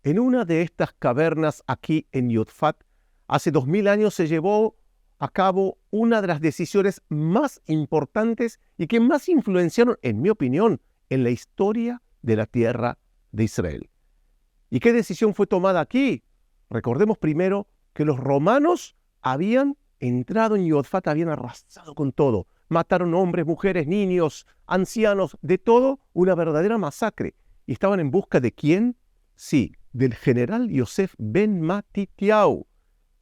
En una de estas cavernas aquí en Yodfat, hace 2000 años se llevó a cabo una de las decisiones más importantes y que más influenciaron, en mi opinión, en la historia de la tierra de Israel. ¿Y qué decisión fue tomada aquí? Recordemos primero que los romanos habían entrado en Yodfat, habían arrasado con todo. Mataron hombres, mujeres, niños, ancianos, de todo, una verdadera masacre. ¿Y estaban en busca de quién? Sí, del general Yosef ben Matitiau,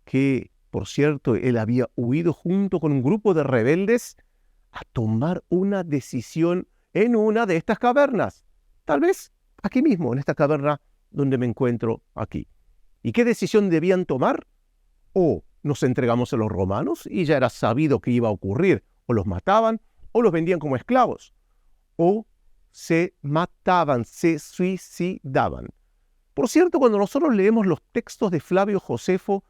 que, por cierto, él había huido junto con un grupo de rebeldes a tomar una decisión en una de estas cavernas. Tal vez aquí mismo, en esta caverna donde me encuentro aquí. ¿Y qué decisión debían tomar? O nos entregamos a los romanos y ya era sabido que iba a ocurrir. O los mataban o los vendían como esclavos. O se mataban, se suicidaban. Por cierto, cuando nosotros leemos los textos de Flavio Josefo,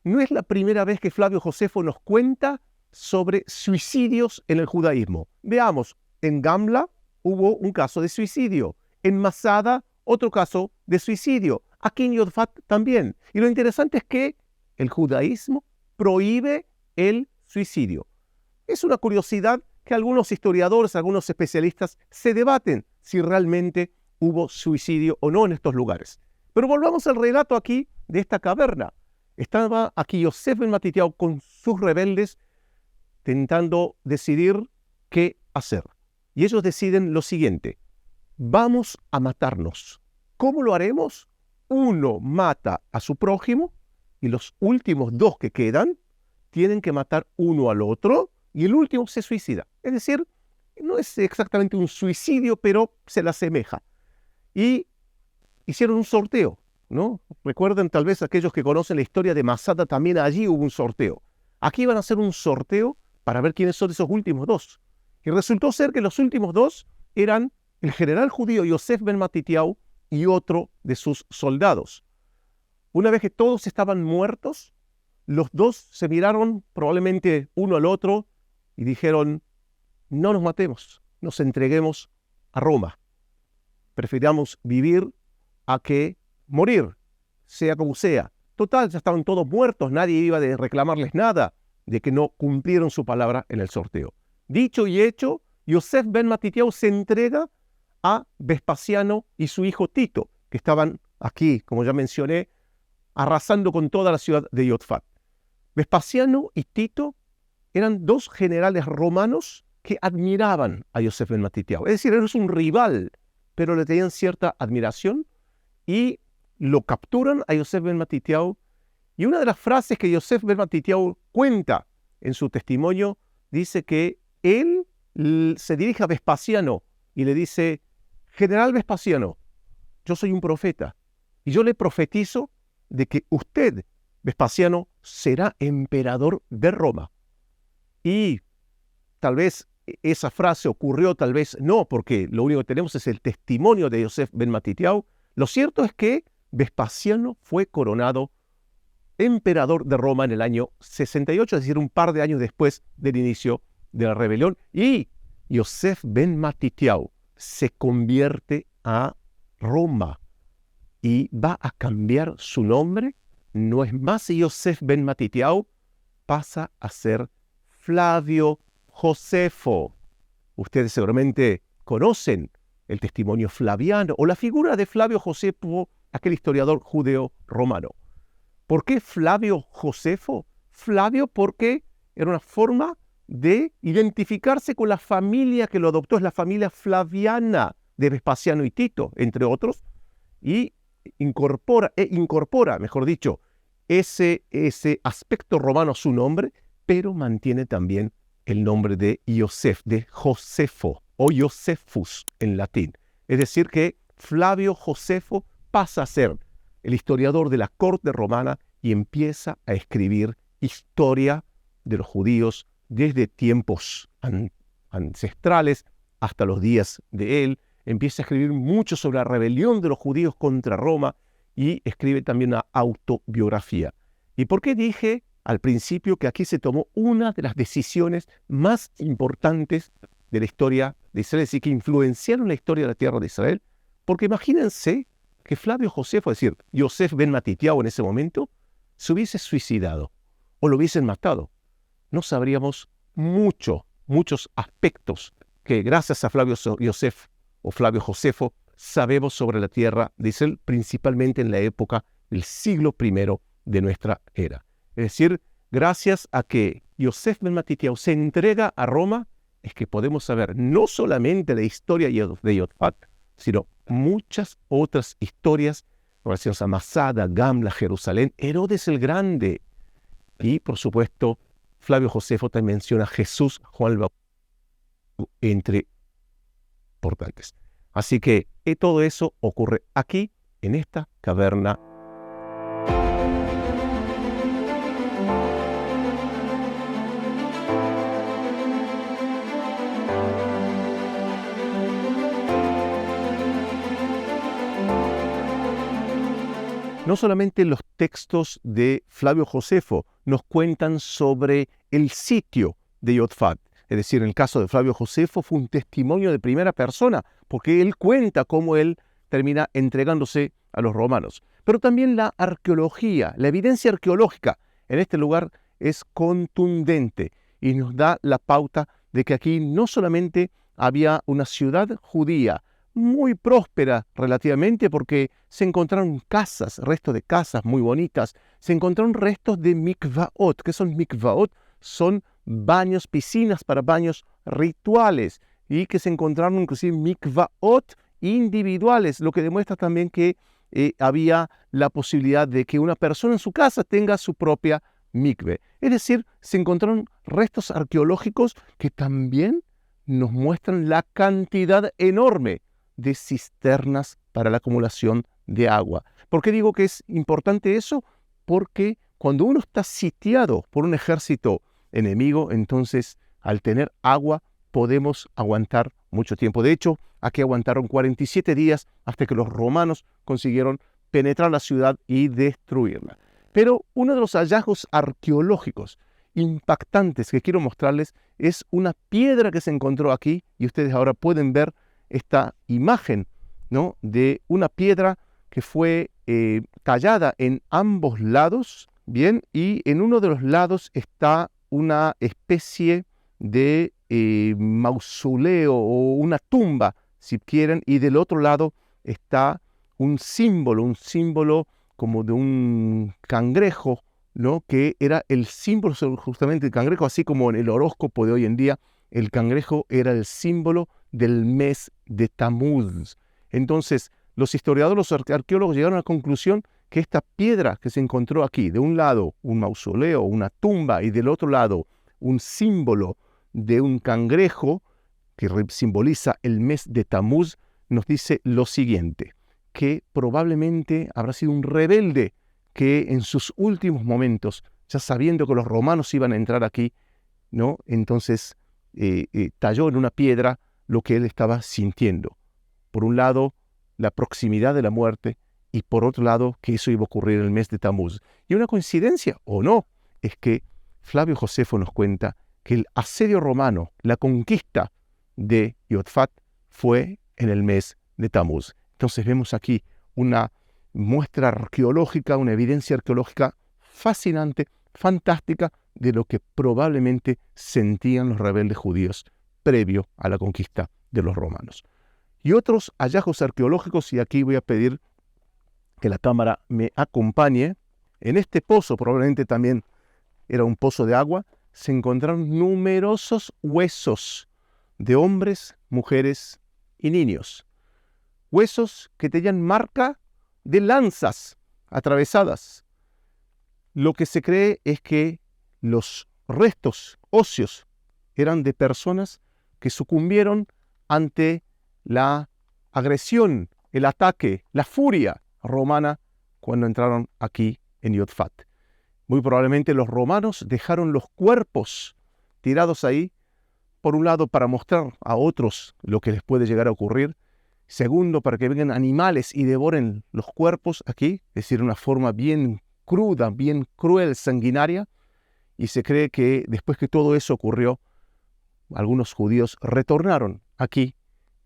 no es la primera vez que Flavio Josefo nos cuenta sobre suicidios en el judaísmo. Veamos, en Gamla hubo un caso de suicidio, en Masada otro caso de suicidio, aquí en Yodfat también. Y lo interesante es que el judaísmo prohíbe el suicidio. Es una curiosidad que algunos historiadores, algunos especialistas se debaten si realmente hubo suicidio o no en estos lugares. Pero volvamos al relato aquí de esta caverna. Estaba aquí Yosef ben Matitiau con sus rebeldes tentando decidir qué hacer. Y ellos deciden lo siguiente: vamos a matarnos. ¿Cómo lo haremos? Uno mata a su prójimo y los últimos dos que quedan tienen que matar uno al otro y el último se suicida. Es decir, no es exactamente un suicidio, pero se le asemeja. Y hicieron un sorteo, ¿no? Recuerden tal vez aquellos que conocen la historia de Masada, también allí hubo un sorteo. Aquí iban a hacer un sorteo para ver quiénes son esos últimos dos. Y resultó ser que los últimos dos eran el general judío Yosef ben Matitiau y otro de sus soldados. Una vez que todos estaban muertos, los dos se miraron probablemente uno al otro y dijeron: no nos matemos, nos entreguemos a Roma. Prefiramos vivir a que morir, sea como sea. Total, ya estaban todos muertos, nadie iba a reclamarles nada de que no cumplieron su palabra en el sorteo. Dicho y hecho, Yosef ben Matitiau se entrega a Vespasiano y su hijo Tito, que estaban aquí, como ya mencioné, arrasando con toda la ciudad de Yodfat. Vespasiano y Tito eran dos generales romanos que admiraban a Yosef ben Matitiau. Es decir, era un rival, pero le tenían cierta admiración y lo capturan a Yosef ben Matitiau. Y una de las frases que Yosef ben Matitiau cuenta en su testimonio dice que él se dirige a Vespasiano y le dice: general Vespasiano, yo soy un profeta y yo le profetizo de que usted, Vespasiano, será emperador de Roma. Y tal vez esa frase ocurrió, tal vez no, porque lo único que tenemos es el testimonio de Yosef ben Matitiau. Lo cierto es que Vespasiano fue coronado emperador de Roma en el año 68, es decir, un par de años después del inicio de la rebelión, y Yosef ben Matitiau se convierte a Roma y va a cambiar su nombre. No es más Yosef ben Matitiau, pasa a ser Flavio Josefo. Ustedes seguramente conocen el testimonio flaviano o la figura de Flavio Josefo, aquel historiador judeo romano. ¿Por qué Flavio Josefo? Flavio porque era una forma de identificarse con la familia que lo adoptó, es la familia flaviana de Vespasiano y Tito, entre otros, y incorpora, mejor dicho, ese aspecto romano a su nombre, pero mantiene también el nombre de Yosef, de Josefo, o Josephus en latín. Es decir, que Flavio Josefo pasa a ser el historiador de la corte romana y empieza a escribir historia de los judíos desde tiempos ancestrales hasta los días de él. Empieza a escribir mucho sobre la rebelión de los judíos contra Roma y escribe también una autobiografía. ¿Y por qué dije al principio que aquí se tomó una de las decisiones más importantes de la historia de Israel, y que influenciaron la historia de la tierra de Israel? Porque imagínense que Flavio Josefo, es decir, Yosef ben Matitiao en ese momento, se hubiese suicidado o lo hubiesen matado. No sabríamos muchos aspectos que gracias a Flavio Yosef o Flavio Josefo sabemos sobre la tierra de Israel, principalmente en la época del siglo I de nuestra era. Es decir, gracias a que Yosef ben Matitiao se entrega a Roma, es que podemos saber no solamente la historia de Yotfat, sino muchas otras historias relacionadas a Masada, Gamla, Jerusalén, Herodes el Grande. Y, por supuesto, Flavio Josefo también menciona a Jesús, Juan el Bautista, entre importantes. Así que todo eso ocurre aquí, en esta caverna. No solamente los textos de Flavio Josefo nos cuentan sobre el sitio de Yotfat. Es decir, en el caso de Flavio Josefo fue un testimonio de primera persona, porque él cuenta cómo él termina entregándose a los romanos. Pero también la arqueología, la evidencia arqueológica en este lugar es contundente y nos da la pauta de que aquí no solamente había una ciudad judía, muy próspera relativamente porque se encontraron casas, restos de casas muy bonitas, se encontraron restos de mikvaot. ¿Qué son mikvaot? Son baños, piscinas para baños rituales y que se encontraron inclusive mikvaot individuales, lo que demuestra también que había la posibilidad de que una persona en su casa tenga su propia mikve. Es decir, se encontraron restos arqueológicos que también nos muestran la cantidad enorme de cisternas para la acumulación de agua. ¿Por qué digo que es importante eso? Porque cuando uno está sitiado por un ejército enemigo, entonces al tener agua podemos aguantar mucho tiempo. De hecho, aquí aguantaron 47 días hasta que los romanos consiguieron penetrar la ciudad y destruirla. Pero uno de los hallazgos arqueológicos impactantes que quiero mostrarles es una piedra que se encontró aquí, y ustedes ahora pueden ver esta imagen, ¿no?, de una piedra que fue tallada en ambos lados, bien, y en uno de los lados está una especie de mausoleo o una tumba, si quieren, y del otro lado está un símbolo como de un cangrejo, ¿no?, que era el símbolo justamente del cangrejo, así como en el horóscopo de hoy en día, el cangrejo era el símbolo del mes de Tamuz. Entonces, los historiadores, los arqueólogos llegaron a la conclusión que esta piedra que se encontró aquí, de un lado un mausoleo, una tumba, y del otro lado un símbolo de un cangrejo que simboliza el mes de Tamuz, nos dice lo siguiente, que probablemente habrá sido un rebelde que en sus últimos momentos, ya sabiendo que los romanos iban a entrar aquí, ¿no?, entonces talló en una piedra lo que él estaba sintiendo. Por un lado, la proximidad de la muerte, y por otro lado, que eso iba a ocurrir en el mes de Tamuz. Y una coincidencia, o no, es que Flavio Josefo nos cuenta que el asedio romano, la conquista de Yotfat, fue en el mes de Tamuz. Entonces vemos aquí una muestra arqueológica, una evidencia arqueológica fascinante, fantástica, de lo que probablemente sentían los rebeldes judíos previo a la conquista de los romanos. Y otros hallazgos arqueológicos, y aquí voy a pedir que la cámara me acompañe. En este pozo, probablemente también era un pozo de agua, se encontraron numerosos huesos de hombres, mujeres y niños. Huesos que tenían marca de lanzas atravesadas. Lo que se cree es que los restos óseos eran de personas que sucumbieron ante la agresión, el ataque, la furia romana cuando entraron aquí en Yotfat. Muy probablemente los romanos dejaron los cuerpos tirados ahí, por un lado para mostrar a otros lo que les puede llegar a ocurrir, segundo para que vengan animales y devoren los cuerpos aquí, es decir, una forma bien cruda, bien cruel, sanguinaria, y se cree que después que todo eso ocurrió, algunos judíos retornaron aquí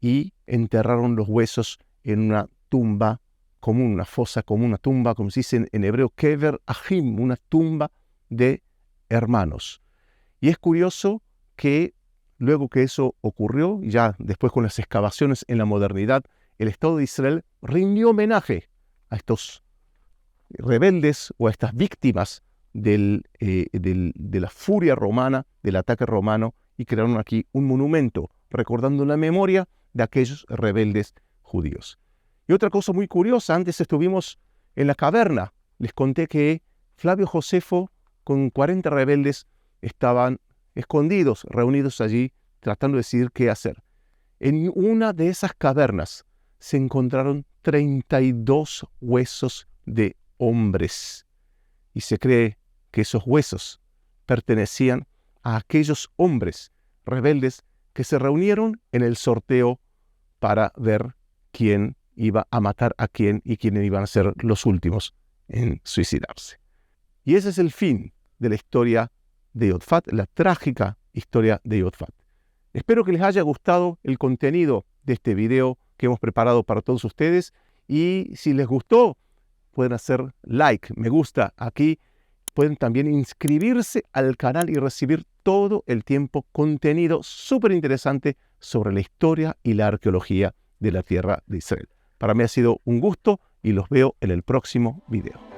y enterraron los huesos en una tumba común, una fosa común, una tumba, como se dice en hebreo, kever ahim, una tumba de hermanos. Y es curioso que luego que eso ocurrió, ya después con las excavaciones en la modernidad, el Estado de Israel rindió homenaje a estos rebeldes o a estas víctimas de la furia romana, del ataque romano, y crearon aquí un monumento recordando la memoria de aquellos rebeldes judíos. Y otra cosa muy curiosa, antes estuvimos en la caverna, les conté que Flavio Josefo con 40 rebeldes estaban escondidos, reunidos allí, tratando de decidir qué hacer. En una de esas cavernas se encontraron 32 huesos de hombres. Y se cree que esos huesos pertenecían a aquellos hombres rebeldes que se reunieron en el sorteo para ver quién iba a matar a quién y quiénes iban a ser los últimos en suicidarse. Y ese es el fin de la historia de Yodfat, la trágica historia de Yodfat. Espero que les haya gustado el contenido de este video que hemos preparado para todos ustedes, y si les gustó, pueden hacer like, me gusta aquí, pueden también inscribirse al canal y recibir todo el tiempo contenido súper interesante sobre la historia y la arqueología de la tierra de Israel. Para mí ha sido un gusto y los veo en el próximo video.